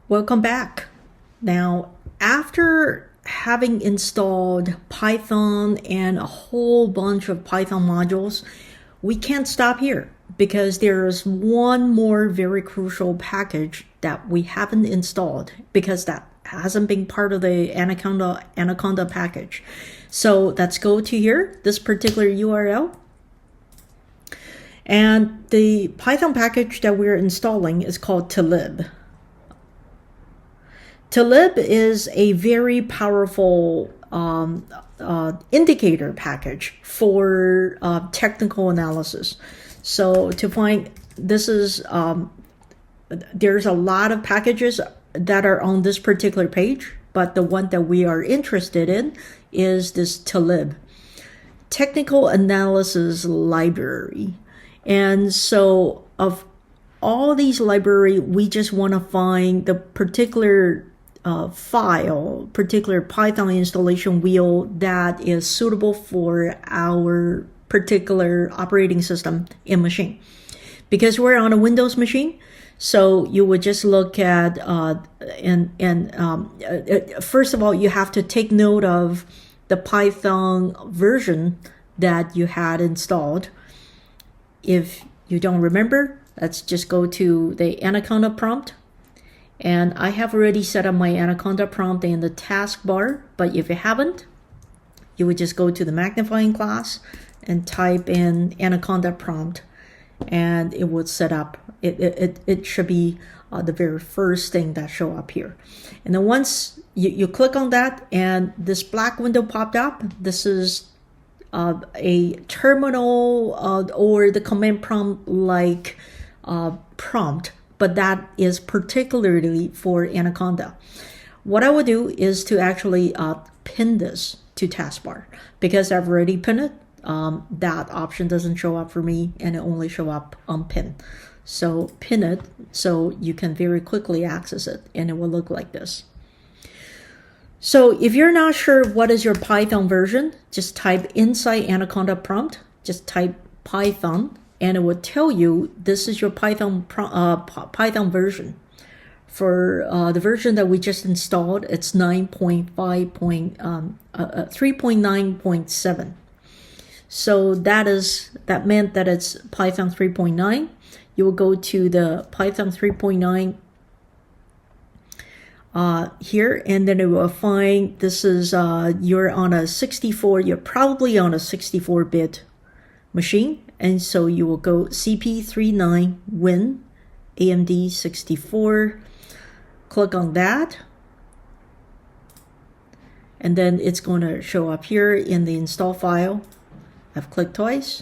Welcome back. Now, after having installed Python and a whole bunch of Python modules, we can't stop here because there's one more very crucial package that we haven't installed because that hasn't been part of the Anaconda package. So let's go to here, this particular URL. And the Python package that we're installing is called talib. Talib is a very powerful indicator package for technical analysis. So to find this is there's a lot of packages that are on this particular page, but the one that we are interested in is this talib, technical analysis library. And so of all these library, we just want to find the particular particular Python installation wheel that is suitable for our particular operating system and machine. Because we're on a Windows machine, so you would just look at first of all, you have to take note of the Python version that you had installed. If you don't remember, let's just go to the Anaconda prompt. And I have already set up my Anaconda prompt in the taskbar, but if you haven't, you would just go to the magnifying glass and type in Anaconda prompt, and it would set up. It should be the very first thing that show up here. And then once you click on that and this black window popped up, this is a terminal or the command prompt like prompt, but that is particularly for Anaconda. What I would do is to actually pin this to taskbar. Because I've already pinned it, that option doesn't show up for me and it only show up on pin. So pin it so you can very quickly access it and it will look like this. So if you're not sure what is your Python version, just type inside Anaconda prompt, just type Python, and it will tell you this is your Python version. For the version that we just installed, it's 3.9.7. So that meant that it's Python 3.9. You will go to the Python 3.9 here, and then it will find this is you're probably on a 64-bit machine. And so you will go CP39 Win AMD 64, click on that, and then it's going to show up here in the install file. I've clicked twice.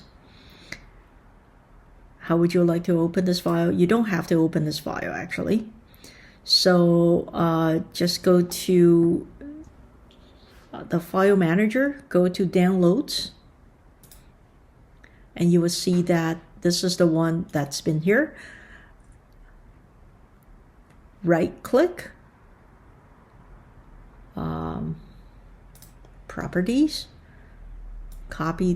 How would you like to open this file? You don't have to open this file actually. So just go to the file manager, go to downloads, and you will see that this is the one that's been here. Right click, properties, copy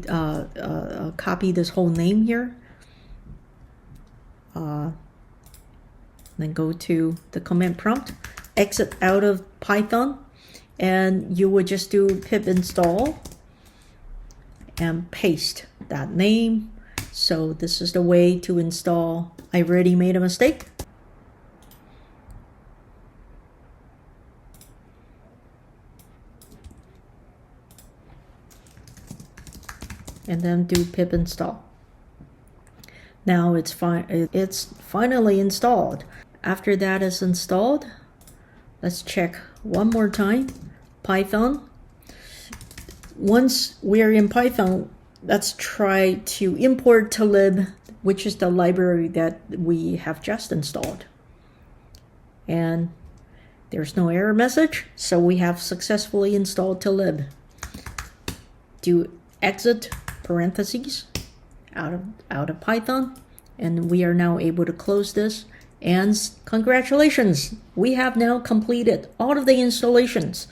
this whole name here, then go to the command prompt, exit out of Python, and you would just do pip install and paste that name. So this is the way to install. I already made a mistake. And then do pip install. Now it's finally installed. After that is installed, let's check one more time. Python. Once we're in Python, let's try to import talib, which is the library that we have just installed. And there's no error message, so we have successfully installed talib. Do exit parentheses out of Python, and we are now able to close this. And congratulations, we have now completed all of the installations.